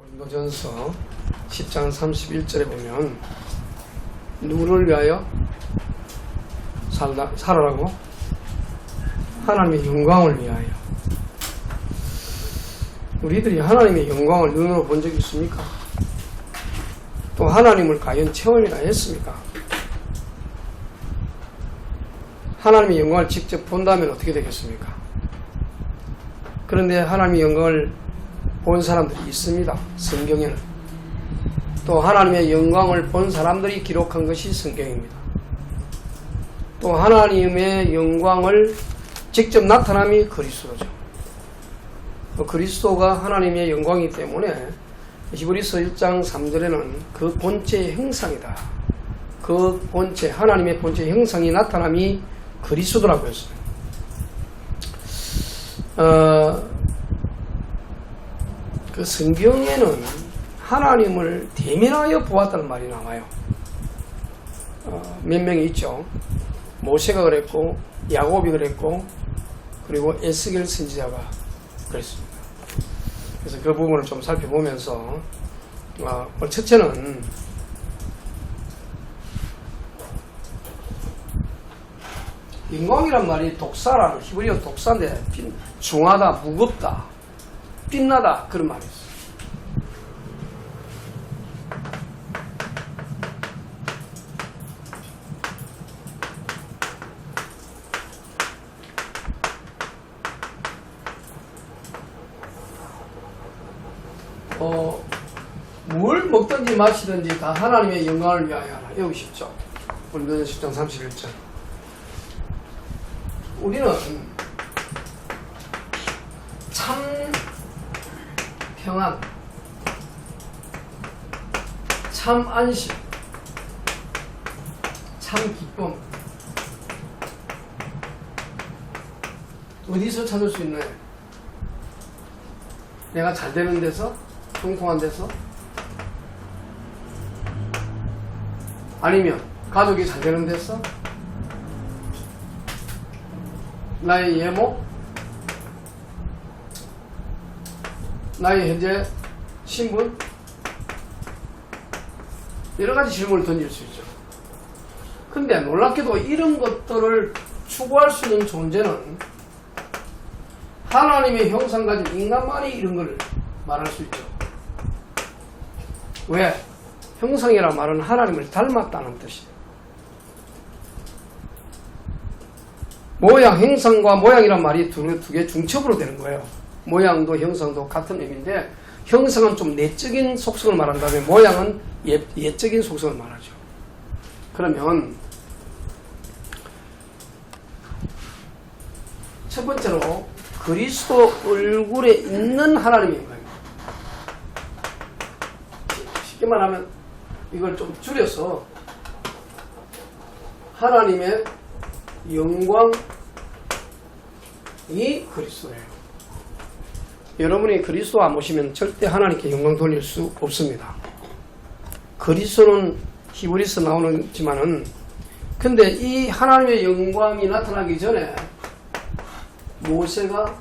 고린도전서 10장 31절에 보면 누구를 위하여 살아라고? 하나님의 영광을 위하여. 우리들이 하나님의 영광을 눈으로 본 적이 있습니까? 또 하나님을 과연 체험이나 했습니까? 하나님의 영광을 직접 본다면 어떻게 되겠습니까? 그런데 하나님의 영광을 본 사람들이 있습니다. 성경에는. 또 하나님의 영광을 본 사람들이 기록한 것이 성경입니다. 또 하나님의 영광을 직접 나타남이 그리스도죠. 그리스도가 하나님의 영광이기 때문에 히브리서 1장 3절에는 그 본체의 형상이다. 그 본체, 하나님의 본체의 형상이 나타남이 그리스도라고 했어요. 그 성경에는 하나님을 대면하여 보았다는 말이 나와요. 몇 명이 있죠. 모세가 그랬고, 야곱이 그랬고, 그리고 에스겔 선지자가 그랬습니다. 그래서 그 부분을 좀 살펴보면서, 첫째는, 영광이란 말이 독사라는, 히브리어 독사인데, 중하다, 무겁다, 빛나다, 그런 말이 있어요. 뭘 먹든지 마시든지 다 하나님의 영광을 위하여 하라. 여기 쉽죠. 고린도전서 10장 31절. 우리는 참 평안, 참 안심, 참 기쁨 어디서 찾을 수 있나요? 내가 잘 되는 데서? 통통한 데서? 아니면 가족이 잘 되는 데서? 나의 예모? 나의 현재 신분? 여러 가지 질문을 던질 수 있죠. 근데 놀랍게도 이런 것들을 추구할 수 있는 존재는 하나님의 형상 가진 인간만이 이런 걸 말할 수 있죠. 왜? 형상이라 말은 하나님을 닮았다는 뜻이에요. 모양, 형상과 모양이란 말이 두 개 중첩으로 되는 거예요. 모양도 형상도 같은 의미인데 형상은 좀 내적인 속성을 말한다면 모양은 예적인 속성을 말하죠. 그러면 첫 번째로 그리스도 얼굴에 있는 하나님의 영광입니다. 쉽게 말하면 이걸 좀 줄여서 하나님의 영광이 그리스도예요. 여러분이 그리스도 안 모시면 절대 하나님께 영광 돌릴 수 없습니다. 그리스도는 히브리서 나오지만은 근데 이 하나님의 영광이 나타나기 전에 모세가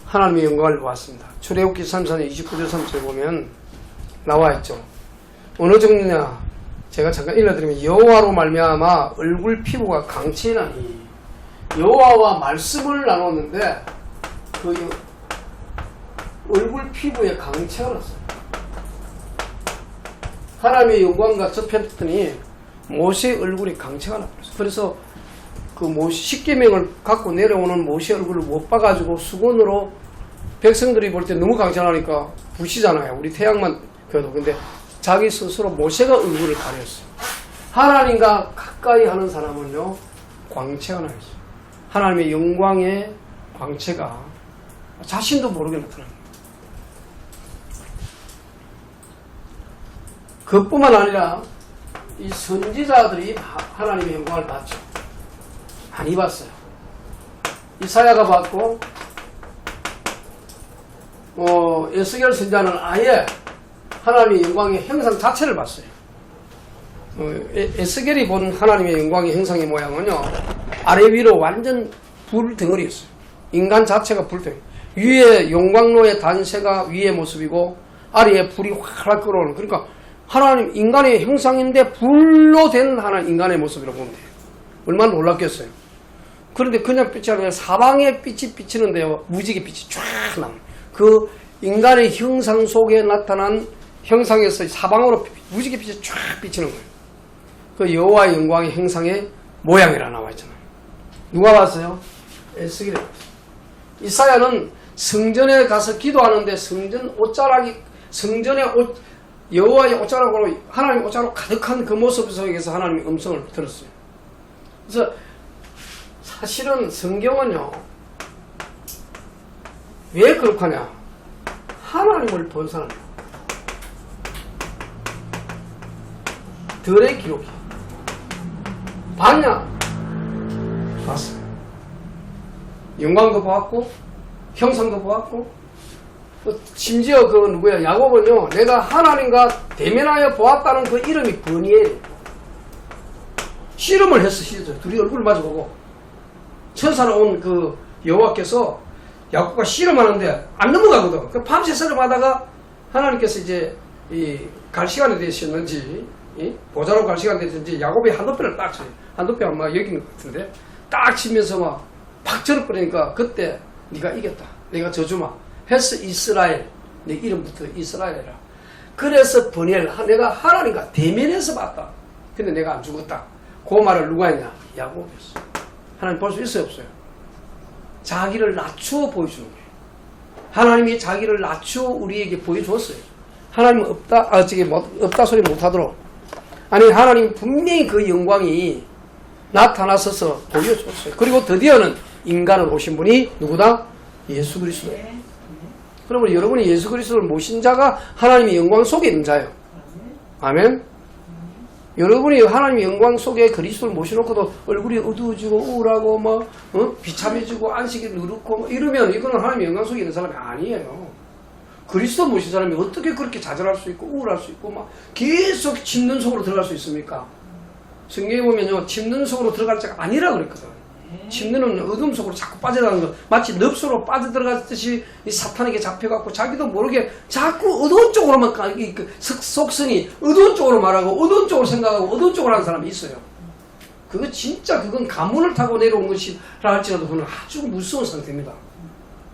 하나님의 영광을 보았습니다. 출애굽기 3장 29절 30절에 보면 나와 있죠. 어느 정도냐? 제가 잠깐 읽어드리면 여호와로 말미암아 얼굴 피부가 강체나니 여호와와 말씀을 나눴는데 그 얼굴 피부에 강체가 났어요. 하나님의 영광과 접했더니 모세의 얼굴에 강체가 났어요. 그래서 그 모세 십계명을 갖고 내려오는 모세 얼굴을 못 봐가지고 수건으로 백성들이 볼 때 너무 강체하니까 부시잖아요. 우리 태양만 펴도. 근데 자기 스스로 모세가 얼굴을 가렸어요. 하나님과 가까이 하는 사람은요 광채가 나 있어요. 하나님의 영광의 광채가 자신도 모르게 나타납니다. 그뿐만 아니라 이 선지자들이 하나님의 영광을 봤죠. 많이 봤어요. 이사야가 봤고 에스겔 선지자는 아예 하나님의 영광의 형상 자체를 봤어요. 에스겔이 본 하나님의 영광의 형상의 모양은요 아래 위로 완전 불 덩어리였어요. 인간 자체가 불 덩어리. 위에 용광로의 단세가 위의 모습이고 아래에 불이 활활 끓어오는, 그러니까 하나님 인간의 형상인데 불로 된 하나님 인간의 모습이라고 보면 돼요. 얼마나 놀랍겠어요. 그런데 그냥 빛이 아니라 사방에 빛이 비치는데요, 무지개 빛이 쫙 나옵니다. 그 인간의 형상 속에 나타난 형상에서 사방으로 무지개 빛이 쫙 비치는 거예요. 그 여호와의 영광의 형상의 모양이라 나와 있잖아요. 누가 봤어요? 에스겔이 봤어요. 이사야는 성전에 가서 기도하는데 성전 옷자락이, 성전의 옷, 여호와의 옷자락으로, 하나님의 옷자락으로 가득한 그 모습 속에서 하나님의 음성을 들었어요. 그래서 사실은 성경은요, 왜 그렇게 하냐? 하나님을 본 사람이에요. 들의 기록이. 봤냐? 봤어요. 영광도 보았고, 형상도 보았고, 심지어 그 누구야? 야곱은요, 내가 하나님과 대면하여 보았다는 그 이름이 버니엘이에요. 씨름을 했어, 씨름. 둘이 얼굴을 마주보고. 천사로 온 그 여호와께서 야곱과 씨름하는데 안 넘어가거든. 그 밤새 씨름하다가 하나님께서 이제 갈 시간이 되셨는지, 보자로 갈 시간이 되셨는지 야곱이 한도뼈를 딱 쳐요. 한도뼈가 막 여긴 것 같은데 딱 치면서 막 팍 절어버리니까 그때 네가 이겼다. 내가 저주마. 해서 이스라엘. 내 이름부터 이스라엘이라. 그래서 버니엘, 내가 하나님과 대면해서 봤다. 근데 내가 안 죽었다. 그 말을 누가 했냐? 야곱이었어. 하나님 볼 수 있어요, 없어요? 자기를 낮추어 보여주는 거예요. 하나님이 자기를 낮추어 우리에게 보여줬어요. 하나님은 없다, 없다 소리 못하도록. 아니, 하나님 분명히 그 영광이 나타나서서 보여줬어요. 그리고 드디어는 인간을 오신 분이 누구다? 예수 그리스도예요. 그러면 여러분이 예수 그리스도를 모신 자가 하나님의 영광 속에 있는 자예요. 아멘? 여러분이 하나님의 영광 속에 그리스도를 모셔놓고도 얼굴이 어두워지고 우울하고 비참해지고 안식이 누렇고 이러면 이거는 하나님의 영광 속에 있는 사람이 아니에요. 그리스도 모신 사람이 어떻게 그렇게 좌절할 수 있고 우울할 수 있고 막 계속 침는 속으로 들어갈 수 있습니까? 성경에 보면요, 침는 속으로 들어갈 자가 아니라 그랬거든. 침는 어둠 속으로 자꾸 빠져나가는 거, 마치 늪으로 빠져들어갔듯이 이 사탄에게 잡혀갖고 자기도 모르게 자꾸 어두운 쪽으로만 그 속성이 어두운 쪽으로 말하고 어두운 쪽으로 생각하고 어두운 쪽으로 하는 사람이 있어요. 그거 진짜 그건 가문을 타고 내려온 것이라 할지라도 그건 아주 무서운 상태입니다.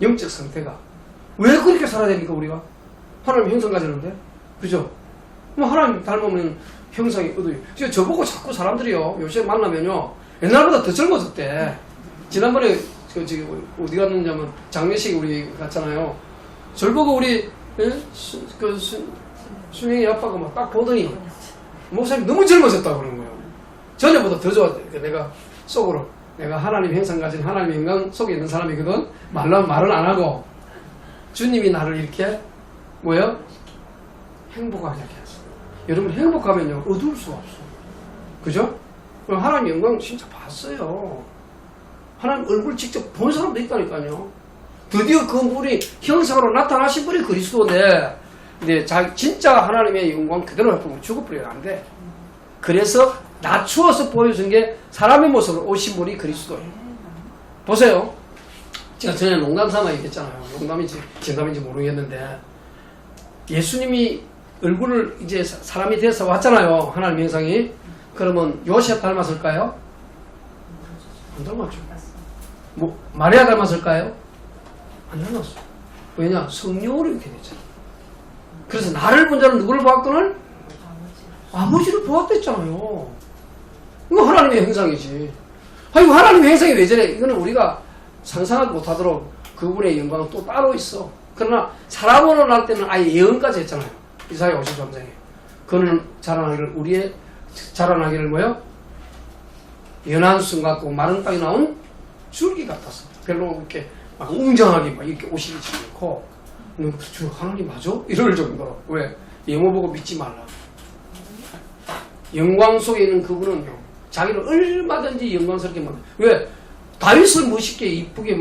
영적 상태가. 왜 그렇게 살아야 됩니까, 우리가? 하나님 형상 가지는데? 그죠? 하나님 닮으면 형상이 어두워요. 저보고 자꾸 사람들이요, 요새 만나면요, 옛날보다 더 젊어졌대. 지난번에 어디 갔느냐면 장례식에 우리 갔잖아요. 저를 보고 우리 수명이 아빠가 막 딱 보더니 목사님 너무 젊어졌다고 그러는 거예요. 전에보다 더 좋았대. 내가 속으로 내가 하나님 형상 가진 하나님의 영광 속에 있는 사람이거든. 말은 안 하고 주님이 나를 이렇게 행복하게 하게 했어. 여러분 행복하면요 어두울 수가 없어. 그죠? 하나님 영광 진짜 봤어요. 하나님 얼굴 직접 본 사람도 있다니까요. 드디어 그 분이 형상으로 나타나신 분이 그리스도인데, 근데 진짜 하나님의 영광 그대로 보면 죽어버리면 안 돼. 그래서 낮추어서 보여준 게 사람의 모습으로 오신 분이 그리스도예요. 보세요. 제가 전에 농담 삼아 얘기했잖아요. 농담인지 진담인지 모르겠는데, 예수님이 얼굴을 이제 사람이 돼서 왔잖아요. 하나님 형상이. 그러면 요셉 닮았을까요? 안 닮았죠. 마리아 닮았을까요? 안 닮았어. 왜냐? 성령으로 이렇게 되잖아. 그래서 나를 본 자는 누구를 보았거늘? 아버지를 보았다 했잖아요. 이거 하나님의 형상이지. 아이고, 하나님의 형상이 왜 저래? 이거는 우리가 상상하지 못하도록 그분의 영광은 또 따로 있어. 그러나 사람으로 날 때는 아예 예언까지 했잖아요. 이사야 53장에. 그는 자라나기를 연한 순 같고 마른 땅에 나온 줄기 같았어. 별로 이렇게 막 웅장하게 막 이렇게 오시지 않고, 저 하나님 맞아? 이럴 정도로. 왜? 예모 보고 믿지 말라. 영광 속에 있는 그분은요, 자기를 얼마든지 영광스럽게 만들어. 왜? 다윗을 멋있게 이쁘게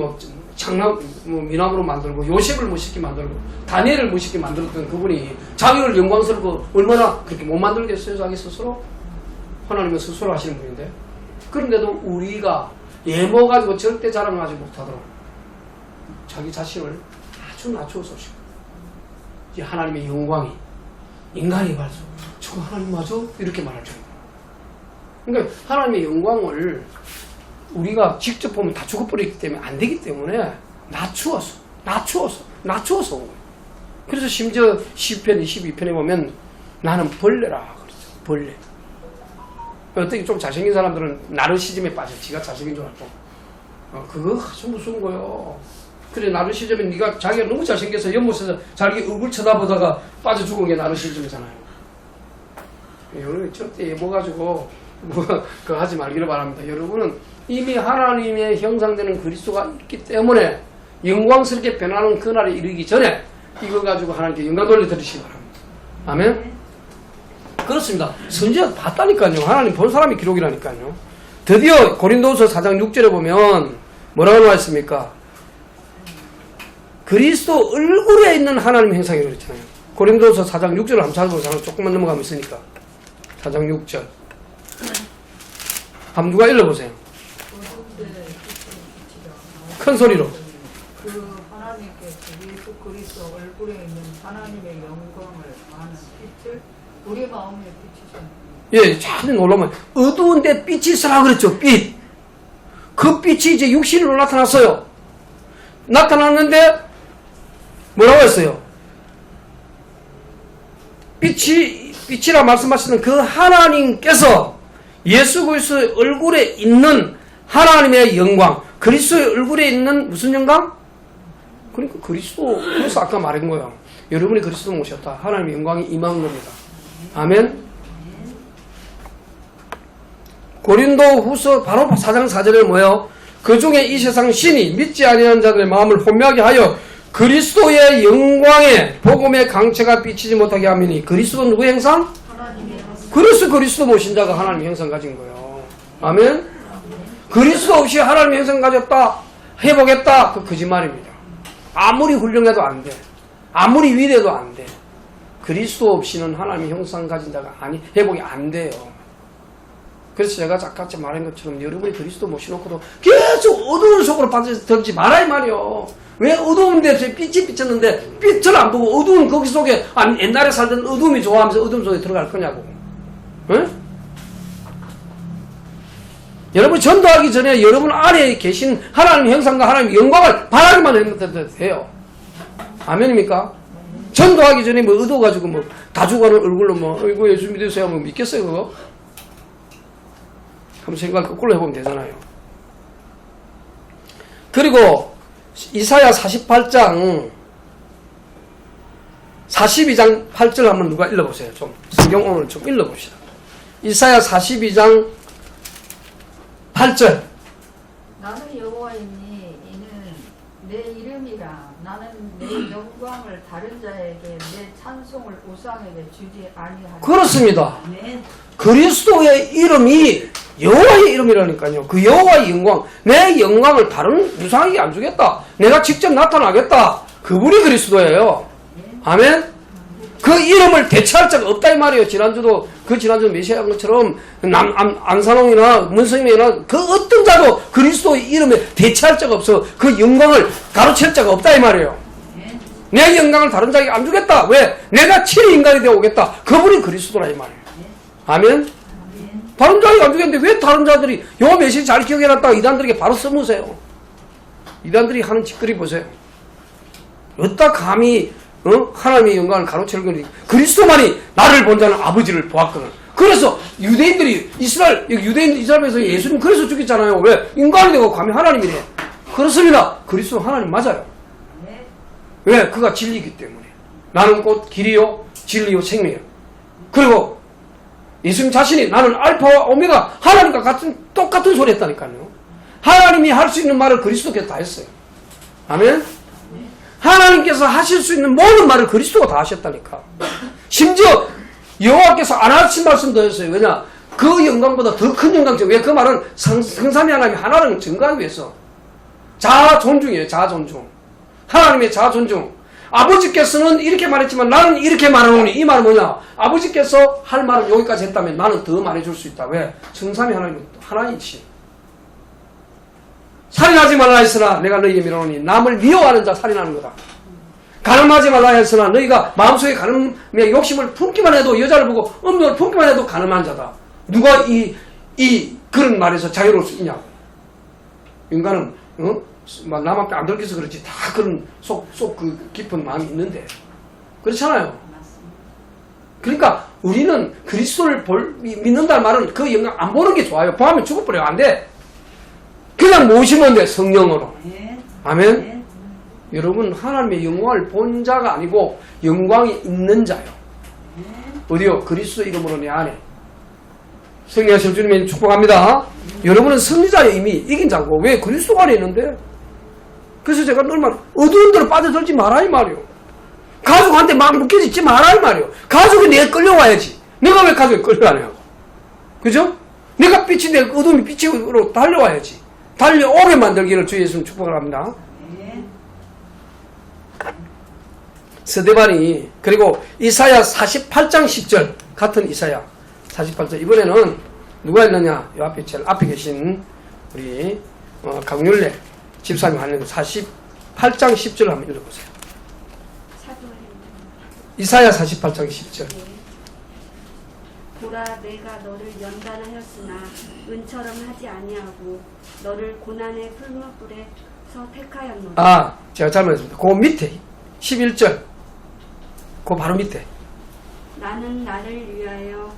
미남으로 만들고, 요셉을 멋있게 만들고, 다니엘을 멋있게 만들었던 그분이 자기를 영광스럽고 얼마나 그렇게 못 만들겠어요, 자기 스스로? 하나님은 스스로 하시는 분인데. 그런데도 우리가 예모 가지고 절대 자랑하지 못하도록 자기 자신을 아주 낮추어서 오시고 이제 하나님의 영광이 인간이 말해서 저거 하나님 맞아? 이렇게 말할 정도. 그러니까 하나님의 영광을 우리가 직접 보면 다 죽어버리기 때문에 안 되기 때문에 낮추어서 온 거예요. 그래서 심지어 시편 22편에 보면 나는 벌레라 그러죠. 벌레. 어떻게 좀 잘생긴 사람들은 나르시즘에 빠져. 지가 잘생긴 줄 알고. 그거 아주 무서운 거예요. 그래 나르시즘에 네가 자기가 너무 잘생겨서 연못에서 자기 얼굴 쳐다보다가 빠져 죽은 게 나르시즘이잖아요. 여러분 절대 예보가지고 그거 하지 말기를 바랍니다. 여러분은 이미 하나님의 형상되는 그리스도가 있기 때문에 영광스럽게 변하는 그날에 이르기 전에 이거 가지고 하나님께 영광 돌려드리시기 바랍니다. 아멘? 그렇습니다. 선지자 봤다니까요. 하나님 본 사람이 기록이라니까요. 드디어 고린도후서 4장 6절에 보면 뭐라고 나와 있습니까? 그리스도 얼굴에 있는 하나님 형상이라고 그랬잖아요. 고린도후서 4장 6절을 한번 찾아보세요. 조금만 넘어가면 있으니까. 4장 6절. 한번 누가 읽어보세요. 큰 소리로. 그 하나님께서 예수 그리스도 얼굴에 있는 하나님의 영광을 아는 빛을 우리 마음에 비추셨습니다. 예, 참 놀라면 어두운데 빛이 있으라 그랬죠. 빛. 그 빛이 이제 육신으로 나타났어요. 나타났는데 뭐라고 했어요? 빛이라 말씀하시는 그 하나님께서 예수 그리스도의 얼굴에 있는 하나님의 영광, 그리스도의 얼굴에 있는 무슨 영광? 그러니까 그리스도. 그래서 아까 말한 거예요. 여러분이 그리스도 모셨다. 하나님의 영광이 임한 겁니다. 아멘. 고린도 후서 바로 4장 4절에 뭐예요? 그 중에 이 세상 신이 믿지 아니하는 자들의 마음을 혼미하게 하여 그리스도의 영광에 복음의 강체가 비치지 못하게 하미니. 그리스도는 누구의 형상? 그래서 그리스도 모신 자가 하나님의 형상 가진 거예요. 아멘. 그리스도 없이 하나님의 형상 가졌다, 회복했다, 그 거짓말입니다. 아무리 훌륭해도 안 돼. 아무리 위대해도 안 돼. 그리스도 없이는 하나님의 형상 가진 자가 회복이 안 돼요. 그래서 제가 아까 말한 것처럼 여러분이 그리스도 모셔놓고도 계속 어두운 속으로 빠져들지 말아야 말이요. 왜 어두운 데서 빛이 비쳤는데 빛을 안 보고 어두운 거기 속에 옛날에 살던 어둠이 좋아하면서 어둠 속에 들어갈 거냐고. 응? 여러분 전도하기 전에 여러분 안에 계신 하나님의 형상과 하나님의 영광을 바라기만 해도 돼요. 아멘입니까? 전도하기 전에 뭐 얻어가지고 뭐 다 죽어가는 얼굴로 뭐 이거 예수 믿으세요 뭐 믿겠어요 그거? 한번 생각 거꾸로 해보면 되잖아요. 그리고 이사야 48장 42장 8절 한번 누가 읽어보세요. 좀 성경 오늘 좀 읽어봅시다. 이사야 42장 8절. 나는 여호와이니 이는 내 이름이라. 나는 내 영광을 다른 자에게 내 찬송을 우상에게 주지 아니하리라. 그렇습니다. 아멘. 그리스도의 이름이 여호와의 이름이라니까요. 그 여호와의 영광, 내 영광을 다른 우상에게 안 주겠다. 내가 직접 나타나겠다. 그분이 그리스도예요. 아멘. 그 이름을 대체할 자가 없다 이 말이에요. 지난주 메시아한 것처럼 안산홍이나 문성민이나 그 어떤 자도 그리스도의 이름에 대체할 자가 없어. 그 영광을 가로챌 자가 없다 이 말이에요. 내 영광을 다른 자에게 안 주겠다. 왜? 내가 친히 인간이 되어 오겠다. 그분이 그리스도라 이 말이에요. 아멘. 다른 자에게 안 주겠는데 왜 다른 자들이 요 메시지 잘 기억해놨다가 이단들에게 바로 써보세요. 이단들이 하는 짓거리 보세요. 어디다 감히 하나님의 영광을 가로채는 그리스도만이 나를 본 자는 아버지를 보았거든. 그래서 유대인들이 이스라엘에서 예수님 그래서 죽였잖아요. 왜? 인간이 되고 감히 하나님이래. 그렇습니다. 그리스도 하나님 맞아요. 왜? 그가 진리이기 때문에. 나는 곧 길이요 진리요 생명이요. 그리고 예수님 자신이 나는 알파와 오메가 하나님과 똑같은 소리 했다니까요. 하나님이 할 수 있는 말을 그리스도께서 다 했어요. 아멘. 하나님께서 하실 수 있는 모든 말을 그리스도가 다 하셨다니까. 심지어 여호와께서 안 하신 말씀도 했어요. 왜냐? 그 영광보다 더 큰 영광이죠. 왜? 그 말은 성삼위 하나님이 하나를 증거하기 위해서. 자아 존중이에요. 자아 존중. 하나님의 자아 존중. 아버지께서는 이렇게 말했지만 나는 이렇게 말하노니. 이 말은 뭐냐? 아버지께서 할 말은 여기까지 했다면 나는 더 말해줄 수 있다. 왜? 성삼위 하나님은 하나이지. 살인하지 말라 했으나 내가 너희에게 미루노니 남을 미워하는 자 살인하는 거다. 간음하지 말라 했으나 너희가 마음속에 간음의 욕심을 품기만 해도 여자를 보고 음욕을 품기만 해도 간음한 자다. 누가 그런 말에서 자유로울 수 있냐고. 인간은 막 남 앞에 안 들켜서 그렇지 다 그런 속 그 깊은 마음이 있는데 그렇잖아요. 그러니까 우리는 그리스도를 믿는다는 말은 그 영광 안 보는 게 좋아요. 보면 죽어버려요. 안 돼. 그냥 모시면 돼. 성령으로. 아멘. 여러분 하나님의 영광을 본 자가 아니고 영광이 있는 자요. 어디요? 그리스도 이름으로 내 안에. 승리하실 주님의 축복합니다. 여러분은 승리자예요. 이미 이긴 자고. 왜? 그리스도가 안에 있는데. 그래서 제가 얼마나 어두운 데로 빠져들지 마라 이 말이요. 가족한테 막 묶여있지 마라 이 말이요. 가족이 내가 끌려와야지. 내가 왜 가족에 끌려가냐고. 그죠? 내가 빛이 될 어둠이 빛으로 달려와야지. 달려오게 만들기를 주 예수님 축복을 합니다. 스데반이 그리고 이사야 48장 10절 같은 이사야 48절 이번에는 누가 했느냐? 이 앞에 제일 앞에 계신 우리 강률래 집사님 하는 48장 10절 한번 읽어보세요. 이사야 48장 10절. 보라 내가 너를 연단하였으나 은처럼 하지 아니하고 너를 고난의 풀무불에서 택하였노라. 제가 잘못했습니다. 그 밑에 11절 그 바로 밑에 나는 나를 위하여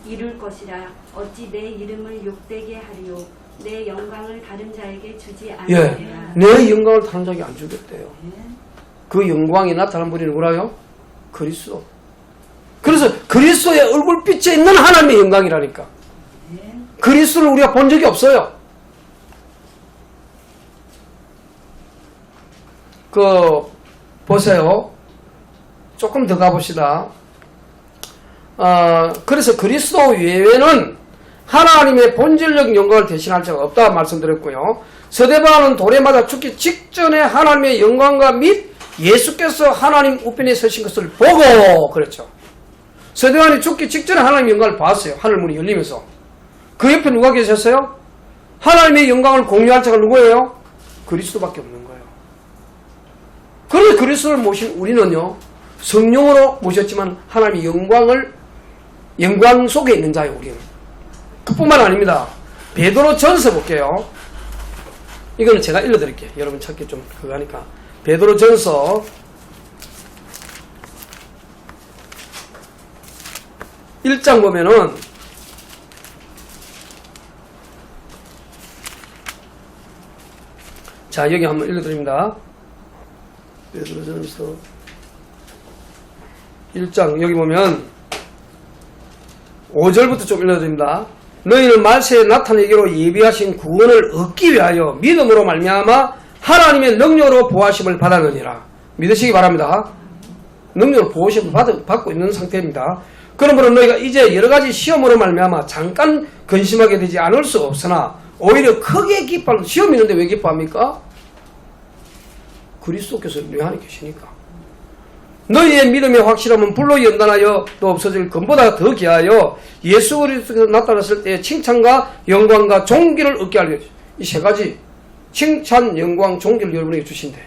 이룰 것이라 어찌 내 이름을 욕되게 하리요 내 영광을 다른 자에게 주지 아니하리라. 내 영광을 다른 자에게 안 주겠대요. 그 영광이 나타난 분이 누구라요? 그리스도. 그래서 그리스도의 얼굴빛에 있는 하나님의 영광이라니까. 그리스도를 우리가 본 적이 없어요. 보세요. 조금 더 가봅시다. 그래서 그리스도 외에는 하나님의 본질적 영광을 대신할 자가 없다 말씀드렸고요. 스데반은 돌에 맞아 죽기 직전에 하나님의 영광과 및 예수께서 하나님 우편에 서신 것을 보고 그랬죠. 스데반이 죽기 직전에 하나님의 영광을 봤어요. 하늘문이 열리면서. 그 옆에 누가 계셨어요? 하나님의 영광을 공유할 자가 누구예요? 그리스도밖에 없는 거예요. 그런데 그리스도를 모신 우리는요. 성령으로 모셨지만 하나님의 영광 속에 있는 자예요. 우리는. 그뿐만 아닙니다. 베드로 전서 볼게요. 이거는 제가 읽어드릴게요. 여러분 찾기 좀 그거 하니까. 베드로 전서 1장 보면은 자 여기 한번 읽어드립니다. 베드로 전서 1장 여기 보면 5절부터 좀 읽어드립니다. 너희는 말세에 나타내기로 예비하신 구원을 얻기 위하여 믿음으로 말미암아 하나님의 능력으로 보호하심을 받았느니라. 믿으시기 바랍니다. 능력으로 보호하심을 받고 있는 상태입니다. 그러므로 너희가 이제 여러가지 시험으로 말미암아 잠깐 근심하게 되지 않을 수 없으나 오히려 크게 기뻐하는 시험이 있는데 왜 기뻐합니까? 그리스도께서 너희 안에 계시니까. 너희의 믿음의 확실함은 불로 연단하여 또 없어질 것보다 더 귀하여 예수 그리스도께서 나타났을 때의 칭찬과 영광과 존귀를 얻게 하려. 이 세 가지 칭찬, 영광, 존귀를 여러분에게 주신대.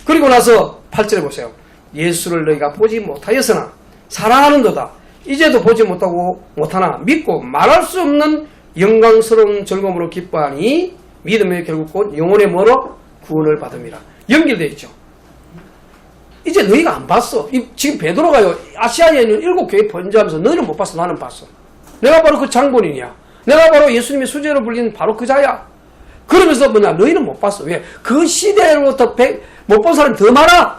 그리고 나서 8절에 보세요. 예수를 너희가 보지 못하였으나 사랑하는도다. 이제도 보지 못하나 믿고 말할 수 없는 영광스러운 즐거움으로 기뻐하니 믿음의 결국 곧 영혼의 뭐로? 구원을 받음이라. 연결되어 있죠. 이제 너희가 안 봤어. 지금 베드로가요. 아시아에 있는 7교회 번제하면서 너희는 못 봤어. 나는 봤어. 내가 바로 그 장본인이야. 내가 바로 예수님의 수제로 불리는 바로 그 자야. 그러면서 뭐냐. 너희는 못 봤어. 왜? 그 시대로부터 못 본 사람이 더 많아.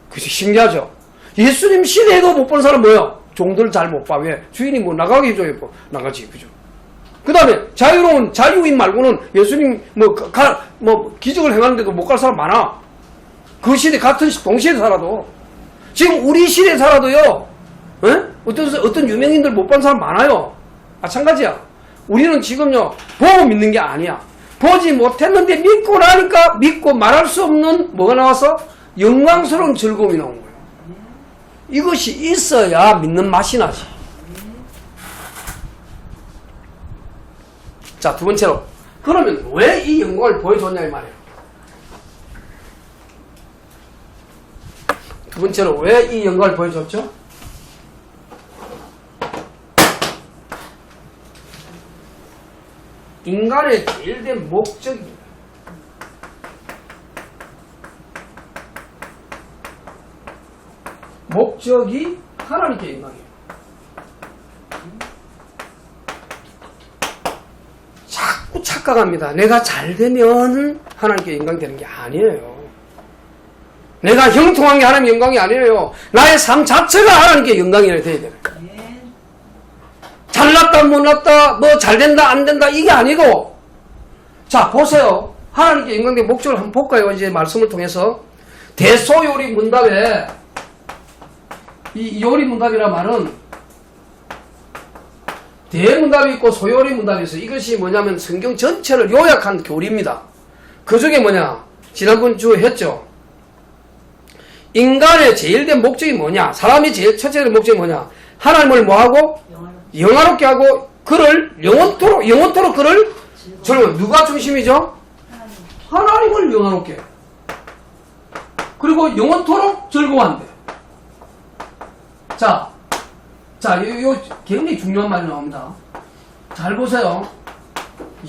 그치 신기하죠. 예수님 시대에도 못 본 사람 뭐야? 종들 잘 못 봐. 왜? 주인이 뭐 나가게 해줘요. 나가지. 그죠? 그 다음에 자유로운 자유인 말고는 예수님 기적을 행하는데도 못 갈 사람 많아. 그 시대 같은 동시대에 살아도 지금 우리 시대에 살아도요. 어떤 유명인들 못 본 사람 많아요. 마찬가지야. 우리는 지금요 보고 믿는 게 아니야. 보지 못했는데 믿고 나니까 믿고 말할 수 없는 뭐가 나와서 영광스러운 즐거움이 나온 거예요. 이것이 있어야 믿는 맛이 나지. 자, 두 번째로. 그러면 왜 이 영광을 보여줬냐 이 말이에요. 두 번째로 왜 이 영광을 보여줬죠? 인간의 제일된 목적입니다. 목적이 하나님께 영광이에요. 자꾸 착각합니다. 내가 잘 되면 하나님께 영광 되는 게 아니에요. 내가 형통한 게 하나님 영광이 아니에요. 나의 삶 자체가 하나님께 영광이 돼야 돼요. 잘났다 못났다 뭐 잘된다 안된다 이게 아니고, 자 보세요. 하나님께 영광된 목적을 한번 볼까요? 이제 말씀을 통해서. 대소요리 문답에 이 요리 문답이라 말은 대문답이 있고 소요리 문답이 있어요. 이것이 뭐냐면 성경 전체를 요약한 교리입니다. 그 중에 뭐냐, 지난번 주에 했죠. 인간의 제일된 목적이 뭐냐, 사람이 제일 첫째의 목적이 뭐냐, 하나님을 뭐하고 영화롭게 하고 그를 영원토록 그를 즐거워. 누가 중심이죠? 하나님을 영화롭게 해. 그리고 영원토록 즐거워한대. 자, 요 굉장히 중요한 말이 나옵니다. 잘 보세요.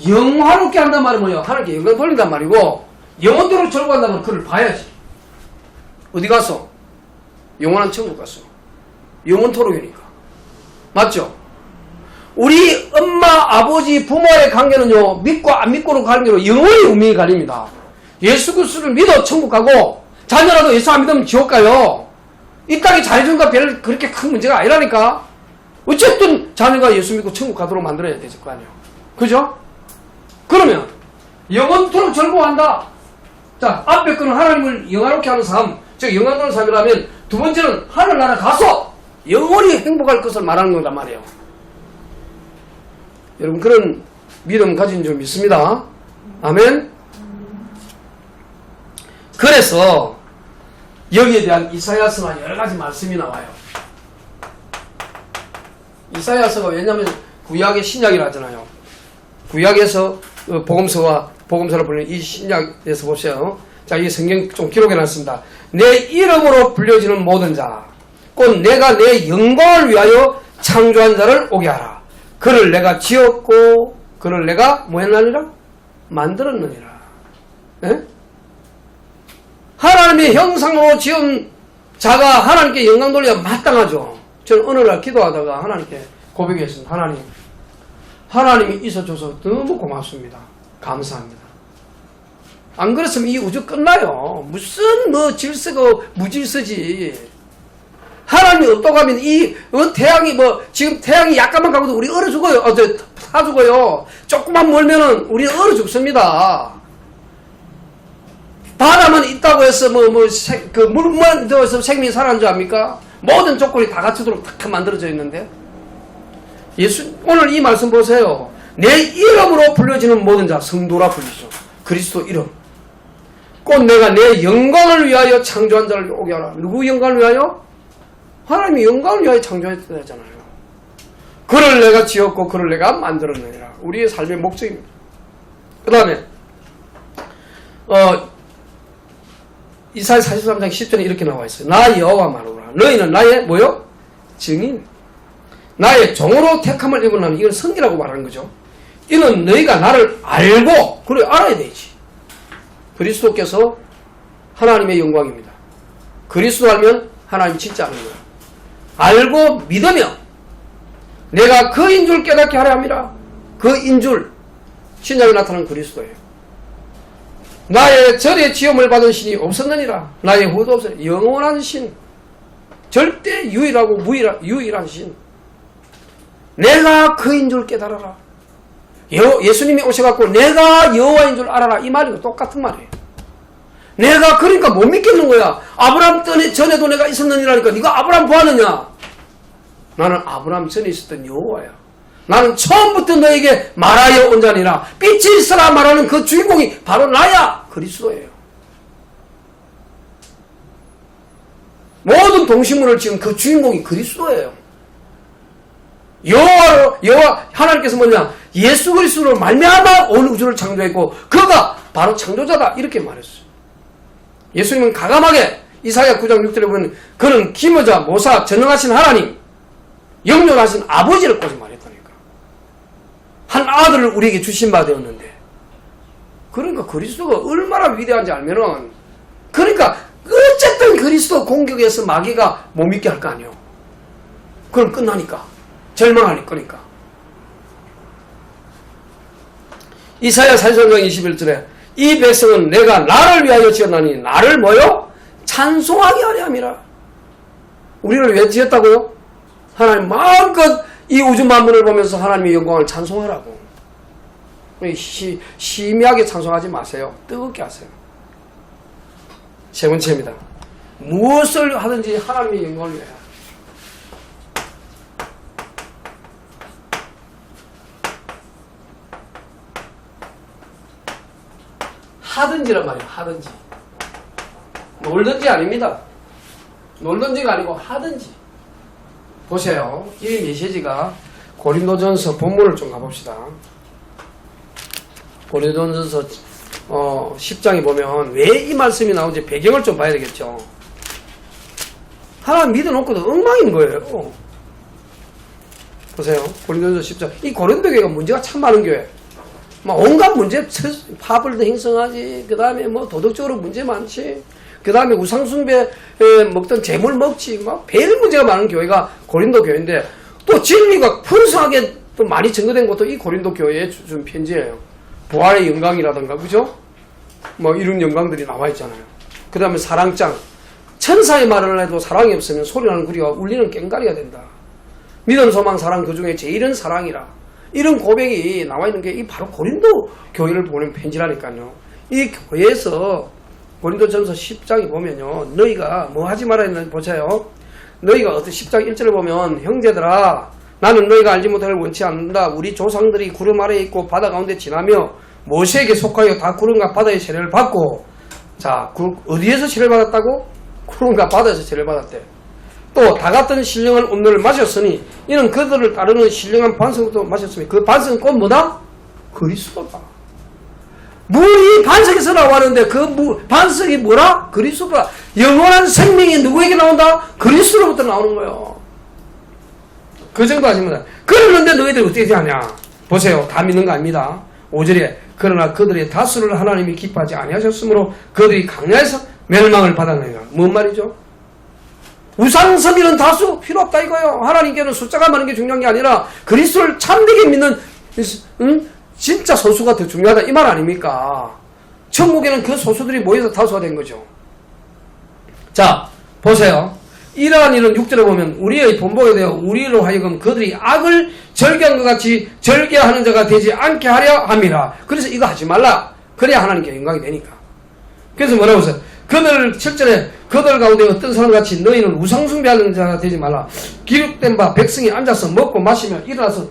영화롭게 한단 말은 뭐예요? 하나님께 영광 돌린단 말이고, 영원토록 즐거워한단 말은 그를 봐야지. 어디 갔어? 영원한 천국 갔어. 영원토록이니까. 맞죠? 우리 엄마, 아버지, 부모의 관계는요, 믿고 안 믿고로 관계로 영원히 운명이 갈립니다. 예수 그리스도를 믿어 천국 가고, 자녀라도 예수 안 믿으면 지옥 가요. 이 땅에 자유주의가 별 그렇게 큰 문제가 아니라니까. 어쨌든 자녀가 예수 믿고 천국 가도록 만들어야 되실 거 아니에요. 그죠? 그러면 영원토록 즐거워한다. 자, 앞에 거는 하나님을 영화롭게 하는 삶, 즉 영광스러운 삶이라면, 두 번째는 하늘나라 가서 영원히 행복할 것을 말하는 거란 말이에요. 여러분 그런 믿음 가진 줄 믿습니다. 아멘. 그래서 여기에 대한 이사야서나 여러가지 말씀이 나와요. 이사야서가 왜냐하면 구약의 신약이라 하잖아요. 구약에서 복음서를 불리는 이 신약에서 보세요. 자, 이 성경 좀 기록해놨습니다. 내 이름으로 불려지는 모든 자, 곧 내가 내 영광을 위하여 창조한 자를 오게 하라. 그를 내가 지었고 그를 내가 뭐 했느니라? 만들었느니라. 에? 하나님의 형상으로 지은 자가 하나님께 영광 돌려야 마땅하죠. 저는 어느 날 기도하다가 하나님께 고백했습니다. 하나님이 있어줘서 너무 고맙습니다. 감사합니다. 안 그랬으면 이 우주 끝나요. 무슨 뭐 질서고 무질서지. 하나님이 없다고 하면 이 태양이 지금 태양이 약간만 가고도 우리 얼어 죽어요. 타 죽어요. 조금만 멀면은 우리 얼어 죽습니다. 바다만 있다고 해서 물만 더해서 생명이 살아난 줄 압니까? 모든 조건이 다 갖추도록 딱 만들어져 있는데, 오늘 이 말씀 보세요. 내 이름으로 불려지는 모든 자, 성도라 불리죠. 그리스도 이름. 곧 내가 내 영광을 위하여 창조한 자를 오게 하라. 누구 영광을 위하여? 하나님이 영광을 위하여 창조했잖아요. 그를 내가 지었고 그를 내가 만들었느니라. 우리의 삶의 목적입니다. 그 다음에 이사야 43장 10절에 이렇게 나와 있어요. 나 여호와 말하노라. 너희는 나의 뭐요? 증인. 나의 종으로 택함을 입으나니, 이건 성기라고 말하는 거죠. 이는 너희가 나를 알고, 그래 알아야 되지. 그리스도께서 하나님의 영광입니다. 그리스도 알면 하나님 진짜 아는 거예요. 알고 믿으며 내가 그인 줄 깨닫게 하려 함이라. 그인 줄, 신약에 나타난 그리스도예요. 나의 절에 지음을 받은 신이 없었느니라. 나의 후도 없어요. 영원한 신, 절대 유일하고 유일한 신. 내가 그인 줄 깨달아라. 예수님이 오셔갖고 내가 여호와인 줄 알아라, 이 말이고 똑같은 말이에요. 내가 그러니까 못 믿겠는 거야. 아브라함 전에도 내가 있었느니라니까 네가 아브라함 보았느냐? 나는 아브라함 전에 있었던 여호와야. 나는 처음부터 너에게 말하여 온 자니라. 빛이 있어라 말하는 그 주인공이 바로 나야. 그리스도예요. 모든 동식물을 지은 그 주인공이 그리스도예요. 여호와 하나님께서 뭐냐? 예수 그리스도로 말미암아 온 우주를 창조했고 그가 바로 창조자다 이렇게 말했어요. 예수님은 가감하게 이사야 9장 6절에 보면 그는 기모자 모사 전능하신 하나님 영존하신 아버지를 꼬지 말했다니까. 한 아들을 우리에게 주신 바 되었는데 그러니까 그리스도가 얼마나 위대한지 알면은 그러니까 어쨌든 그리스도 공격해서 마귀가 못 믿게 할 거 아니에요. 그럼 끝나니까 절망할 거니까. 이사야 43장 21절에 이 백성은 내가 나를 위하여 지었나니 나를 뭐요? 찬송하게 하려 함이라. 우리를 왜 지었다고요? 하나님 마음껏 이 우주 만물을 보면서 하나님의 영광을 찬송하라고. 심하게 찬송하지 마세요. 뜨겁게 하세요. 세 번째입니다. 무엇을 하든지 하나님의 영광을 위하여. 하든지란 말이에요. 하든지. 놀든지 아닙니다. 놀든지가 아니고 하든지. 보세요. 이 메시지가 고린도전서 본문을 좀 가봅시다. 고린도전서 10장에 보면 왜 이 말씀이 나오는지 배경을 좀 봐야 되겠죠. 하나님 믿어놓고도 엉망인 거예요. 보세요. 고린도전서 10장. 이 고린도 교회가 문제가 참 많은 교회. 막 온갖 문제, 파벌도 행성하지, 그 다음에 뭐 도덕적으로 문제 많지, 그 다음에 우상숭배 먹던 재물 먹지, 막 별 문제가 많은 교회가 고린도 교회인데 또 진리가 풍성하게 또 많이 증거된 것도 이 고린도 교회에 준 편지예요. 부활의 영광이라든가, 그죠? 뭐 이런 영광들이 나와 있잖아요. 그 다음에 사랑장. 천사의 말을 해도 사랑이 없으면 소리나는 구리가 울리는 꽹가리가 된다. 믿음, 소망, 사랑 그 중에 제일은 사랑이라. 이런 고백이 나와 있는 게 이 바로 고린도 교회를 보낸 편지라니까요. 이 교회에서 고린도전서 10장에 보면요. 너희가 뭐 하지 말아야 했는지 보세요. 너희가 어떤 10장 1절에 보면 형제들아 나는 너희가 알지 못할 원치 않는다. 우리 조상들이 구름 아래에 있고 바다 가운데 지나며 모세에게 속하여 다 구름과 바다의 세례를 받고 자 어디에서 세례를 받았다고? 구름과 바다에서 세례를 받았대. 또 다 같은 신령한 온도를 마셨으니 이는 그들을 따르는 신령한 반석도 마셨으니 그 반석은 곧 뭐다? 그리스도다. 물이 반석에서 나왔는데 그 반석이 뭐라? 그리스도다. 영원한 생명이 누구에게 나온다? 그리스도로부터 나오는 거예요. 그 정도 아닙니다. 그러는데 너희들 어떻게 하냐? 보세요. 다 믿는 거 아닙니다. 5절에 그러나 그들의 다수를 하나님이 기뻐하지 아니하셨으므로 그들이 강야에서 멸망을 받았느니라. 뭔 말이죠? 우상 섬기는 다수 필요 없다 이거예요. 하나님께는 숫자가 많은 게 중요한 게 아니라 그리스도를 참되게 믿는 진짜 소수가 더 중요하다 이 말 아닙니까? 천국에는 그 소수들이 모여서 다수가 된 거죠. 자 보세요. 이러한 일은 6절에 보면 우리의 본보게 되어 우리로 하여금 그들이 악을 절개한 것 같이 절개하는 자가 되지 않게 하려 함이라. 그래서 이거 하지 말라. 그래야 하나님께 영광이 되니까. 그래서 뭐라고 했어요? 그들 7절에 그들 가운데 어떤 사람같이 너희는 우상숭배하는 자가 되지 말라. 기록된 바 백성이 앉아서 먹고 마시며 일어나서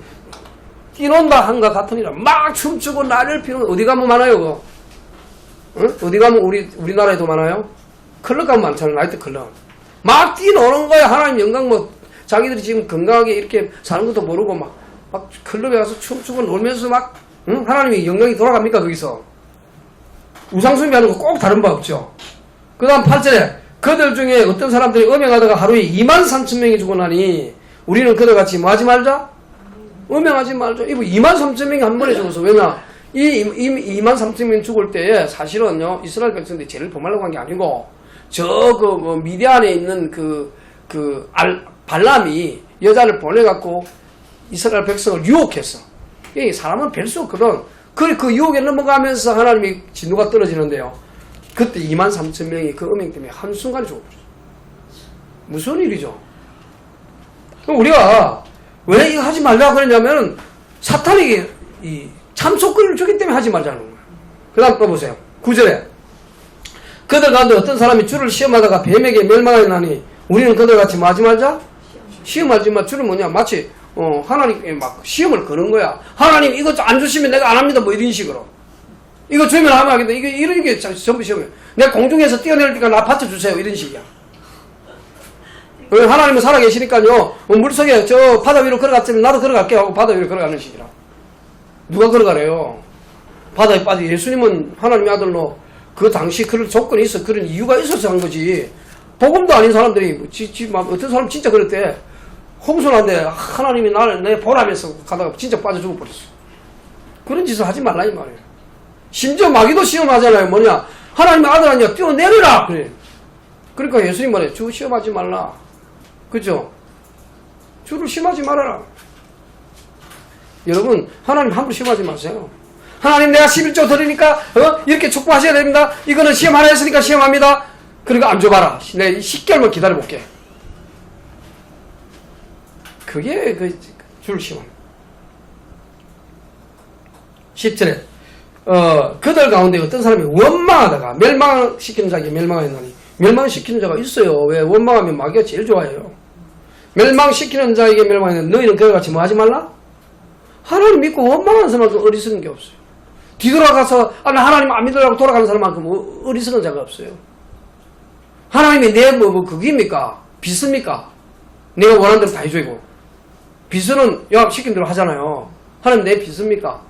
뛰논다 한과 같으니라. 막 춤추고 나를 피우는 어디 가면 많아요 그거? 응? 어디 가면 우리나라에도 많아요? 클럽 가면 많잖아요. 나이트 클럽. 막 뛰노는 거야. 하나님 영광 뭐 자기들이 지금 건강하게 이렇게 사는 것도 모르고 막 클럽에 가서 춤추고 놀면서 막 응? 하나님의 영광이 돌아갑니까 거기서? 우상숭배하는 거 꼭 다른 바 없죠. 그 다음 8절에 그들 중에 어떤 사람들이 음행하다가 하루에 23,000명이 죽어나니 우리는 그들같이 뭐 하지 말자? 음행하지 말자. 이거 23,000명이 한 번에 죽어서 왜냐? 이 23,000명이 죽을 때에 사실은요 이스라엘 백성들이 죄를 범하려고 한 게 아니고 뭐 미디안에 있는 발람이 여자를 보내갖고 이스라엘 백성을 유혹했어. 이 사람은 별 수 없거든. 그 유혹에 넘어가면서 하나님의 진노가 떨어지는데요. 그때 23,000명이 그 음행 때문에 한순간에 죽어버렸어요. 무슨 일이죠? 그럼 우리가 왜 이거 하지 말라고 그러냐면 사탄이 이 참속거리를 주기 때문에 하지 말자는 거예요. 그 다음 또 보세요. 9절에 그들 가운데 어떤 사람이 주를 시험하다가 뱀에게 멸망하였나니 우리는 그들같이 뭐 하지 말자? 시험하지 마. 주는 뭐냐? 마치 하나님께 막 시험을 거는 거야. 하나님 이거 안 주시면 내가 안 합니다. 뭐 이런 식으로. 이거 주면 하면 하겠다. 이런 게 전부 시험이에요. 내가 공중에서 뛰어내릴 때까 나 받쳐주세요. 이런 식이야. 하나님은 살아계시니까요. 물속에 저 바다 위로 걸어갔으면 나도 걸어갈게요 하고 바다 위로 걸어가는 식이라. 누가 걸어가래요? 바다에 빠져. 예수님은 하나님의 아들로 그 당시 그런 조건이 있어. 그런 이유가 있어서 한 거지. 복음도 아닌 사람들이, 어떤 사람 진짜 그랬대. 홍수난데 하나님이 나를 내 보라면서 가다가 진짜 빠져 죽어버렸어. 그런 짓을 하지 말라 이 말이에요. 심지어 마귀도 시험하잖아요. 뭐냐? 하나님의 아들 아니야. 뛰어내리라! 그래. 그러니까 예수님 말해. 주 시험하지 말라. 그죠? 주를 시험하지 말아라. 여러분, 하나님 함부로 시험하지 마세요. 하나님 내가 11조 드리니까 이렇게 축복하셔야 됩니다. 이거는 시험 하나 했으니까 시험합니다. 그러니까 안 줘봐라. 내가 10개월만 기다려볼게. 그게 그 주를 시험합니다. 10절에 그들 가운데 어떤 사람이 원망하다가 멸망시키는 자에게 멸망하였나니 멸망시키는 자가 있어요. 왜? 원망하면 마귀가 제일 좋아해요. 멸망시키는 자에게 멸망하였나니 너희는 그와 같이 뭐 하지 말라? 하나님 믿고 원망하는 사람만큼 어리석은 게 없어요. 뒤돌아가서 나 하나님 안 믿으라고 돌아가는 사람만큼 어리석은 자가 없어요. 하나님이 내 그깁니까? 빚습니까? 내가 원하는 대로 다 해주고 빚은 시킨 대로 하잖아요. 하나님 내 빚습니까?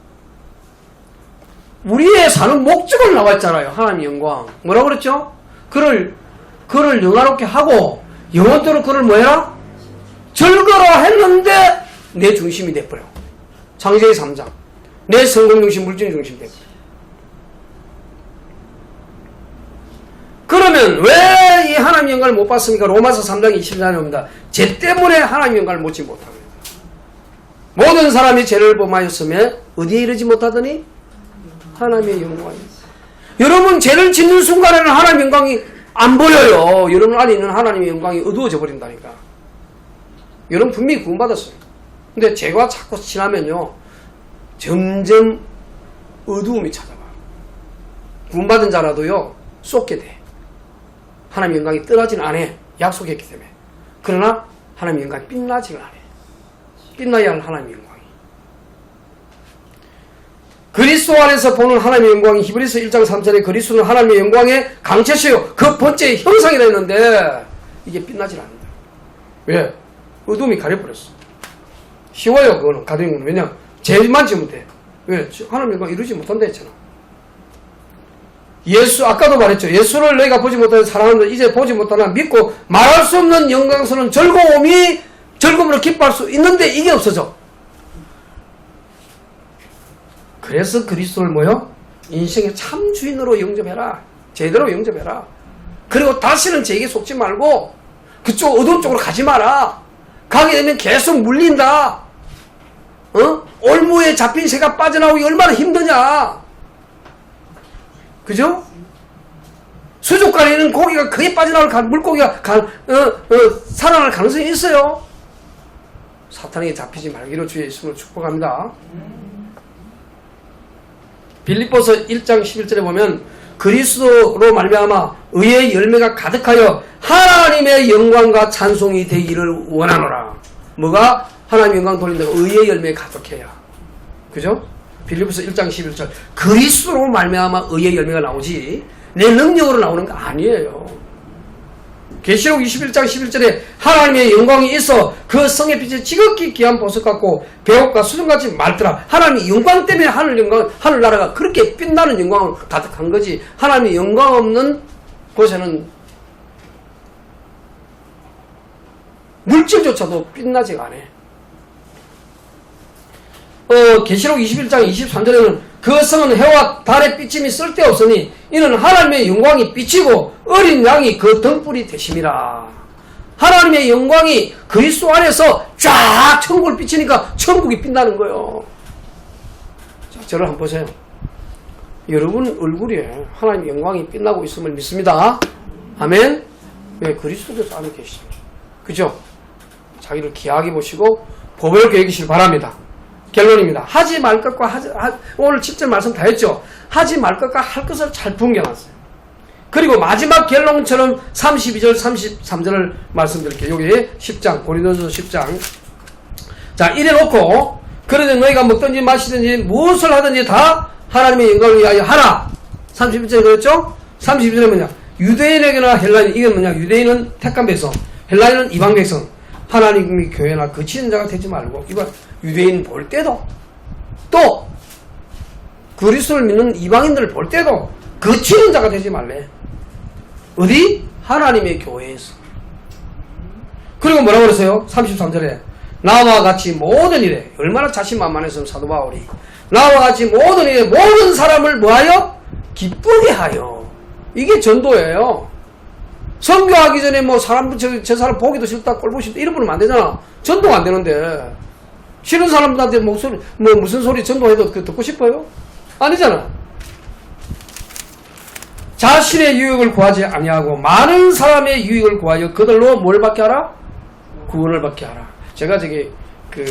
우리의 사는 목적을 나왔잖아요. 하나님의 영광. 뭐라고 그랬죠? 그를 영화롭게 하고 영원토록 그를 뭐해라? 즐거라 했는데 내 중심이 돼버려. 창세기 3장. 내 성공 중심, 물질 중심 돼버려. 그러면 왜 이 하나님의 영광을 못 받습니까? 로마서 3장 24절에 옵니다. 죄 때문에 하나님의 영광을 받지 못합니다. 모든 사람이 죄를 범하였으며 어디에 이르지 못하더니 하나님의 영광이. 여러분 죄를 짓는 순간에는 하나님의 영광이 안 보여요. 여러분 안에 있는 하나님의 영광이 어두워져 버린다니까. 여러분 분명히 구원받았어요. 근데 죄가 자꾸 지나면요 점점 어두움이 찾아와요. 구원받은 자라도요 쏟게 돼. 하나님의 영광이 떠나지는 않아. 약속했기 때문에. 그러나 하나님의 영광이 빛나지는 않아. 빛나야 할 하나님의 영광이. 그리스도 안에서 보는 하나님의 영광이 히브리서 1장 3절에 그리스도는 하나님의 영광의 강체시요 그 번째 형상이라 했는데 이게 빛나질 않는다. 왜? 어둠이 가려버렸어. 쉬워요 그거는 가정은. 왜냐? 죄만 지으면 돼. 왜? 하나님의 영광 이루지 못한다 했잖아. 예수 아까도 말했죠. 예수를 너희가 보지 못하는 사랑하는 이제 보지 못하나 믿고 말할 수 없는 영광스러운 즐거움으로 기뻐할 수 있는데 이게 없어져. 그래서 그리스도를 뭐요? 인생의 참 주인으로 영접해라. 제대로 영접해라. 그리고 다시는 죄에게 속지 말고 그쪽 어두운 쪽으로 가지 마라. 가게 되면 계속 물린다. 올무에 잡힌 새가 빠져나오기 얼마나 힘드냐. 그죠? 수족관에 있는 고기가 그게 빠져나올 물고기가 살아날 가능성이 있어요. 사탄에게 잡히지 말기로 주의 이름으로 축복합니다. 빌립보서 1장 11절에 보면 그리스도로 말미암아 의의 열매가 가득하여 하나님의 영광과 찬송이 되기를 원하노라. 뭐가? 하나님의 영광 돌린다고 의의 열매가 가득해야. 그죠? 빌립보서 1장 11절 그리스도로 말미암아 의의 열매가 나오지 내 능력으로 나오는 거 아니에요. 계시록 21장 11절에 하나님의 영광이 있어 그 성의 빛이 지극히 귀한 보석 같고 배옥과 수정같이 맑더라. 하나님의 영광 때문에 하늘나라가 그렇게 빛나는 영광을 가득한 거지. 하나님의 영광 없는 곳에는 물질조차도 빛나지가 않아. 계시록 21장 23절에는 그 성은 해와 달의 비침이 쓸데없으니 이는 하나님의 영광이 비치고 어린 양이 그 등불이 되심이라. 하나님의 영광이 그리스도 안에서 쫙 천국을 비치니까 천국이 빛나는 거예요. 자, 저를 한번 보세요. 여러분 얼굴에 하나님의 영광이 빛나고 있음을 믿습니다. 아멘. 왜? 그리스도께서 안에 계시죠. 그죠? 자기를 귀하게 보시고 보배롭게 여기시길 바랍니다. 결론입니다. 하지 말 것과 오늘 7절 말씀 다 했죠. 하지 말 것과 할 것을 잘 분경하세요. 그리고 마지막 결론처럼 32절 33절을 말씀드릴게요. 여기 10장 고린도서 10장 자 이래 놓고 그러되 너희가 먹든지 마시든지 무엇을 하든지 다 하나님의 영광을 위하여 하라. 31절에 그랬죠. 32절에 뭐냐 유대인에게나 헬라인 이게 뭐냐 유대인은 택한 백성 헬라인은 이방 백성 하나님의 교회나 그치는 자가 되지 말고 이번 유대인 볼 때도 또 그리스도를 믿는 이방인들을 볼 때도 거치는 자가 되지 말래. 어디? 하나님의 교회에서. 그리고 뭐라고 그랬어요? 33절에 나와 같이 모든 일에, 얼마나 자신만만했으면 사도 바울이, 나와 같이 모든 일에 모든 사람을 뭐하여? 기쁘게 하여. 이게 전도예요. 선교하기 전에 뭐 사람 저 사람 보기도 싫다, 꼴 보기 싫다 이런 분은 안 되잖아. 전도가 안 되는데 싫은 사람들한테 목소리 뭐 무슨 소리 전도해도 그 듣고 싶어요? 아니잖아. 자신의 유익을 구하지 아니하고 많은 사람의 유익을 구하여 그들로 뭘 받게 하라? 구원을 받게 하라. 제가 저기 그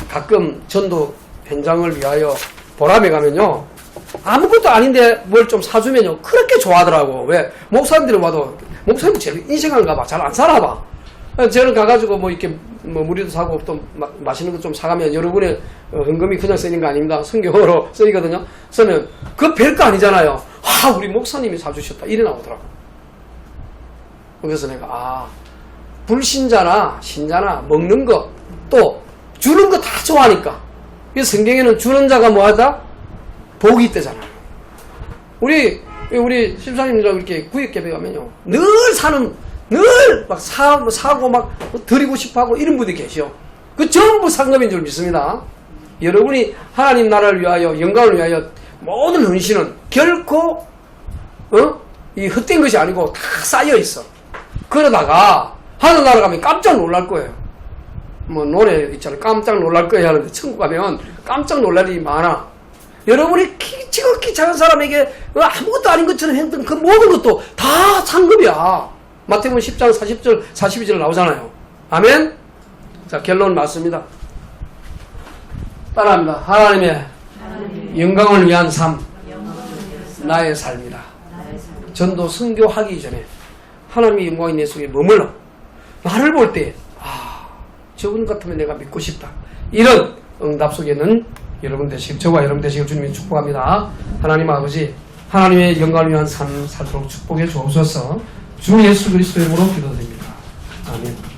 가끔 전도 현장을 위하여 보람에 가면요, 아무것도 아닌데 뭘 좀 사주면요 그렇게 좋아하더라고. 왜? 목사님들이 와도 목사님 제일 인생한가 봐. 잘 안 살아봐. 저는 가가지고 뭐 이렇게 뭐 무리도 사고 또 맛있는 거 좀 사가면 여러분의 헌금이 그냥 쓰는 거 아닙니다. 성경으로 쓰이거든요. 쓰면 그거 별거 아니잖아요. 아, 우리 목사님이 사주셨다 이래 나오더라고. 그래서 내가 불신자나 신자나 먹는 거 또 주는 거 다 좋아하니까. 이 성경에는 주는 자가 뭐하다? 복이 있대잖아요. 우리 집사님들하고 이렇게 구역개배 가면요 늘 막 사고 막 드리고 싶어하고 이런 분들이 계셔. 그 전부 상급인 줄 믿습니다. 여러분이 하나님 나라를 위하여 영광을 위하여 모든 헌신은 결코 이 헛된 것이 아니고 다 쌓여 있어. 그러다가 하늘나라 가면 깜짝 놀랄 거예요. 뭐 노래 있잖아요. 깜짝 놀랄 거예요 하는데 천국 가면 깜짝 놀랄 일이 많아. 여러분이 지극히 작은 사람에게 아무것도 아닌 것처럼 했던 그 모든 것도 다 상급이야. 마태복음 10장 40절 42절 나오잖아요. 아멘. 자, 결론 맞습니다. 따라합니다. 하나님의 영광을 위한 삶, 나의 삶이다. 전도 선교하기 전에 하나님의 영광이 내 속에 머물러 나를 볼 때 저분 같으면 내가 믿고 싶다. 이런 응답 속에는 여러분 되시길, 저와 여러분 되시길 주님이 축복합니다. 하나님 아버지, 하나님의 영광을 위한 삶 살도록 축복해 주옵소서. 주 예수 그리스도의 이름으로 기도드립니다. 아멘.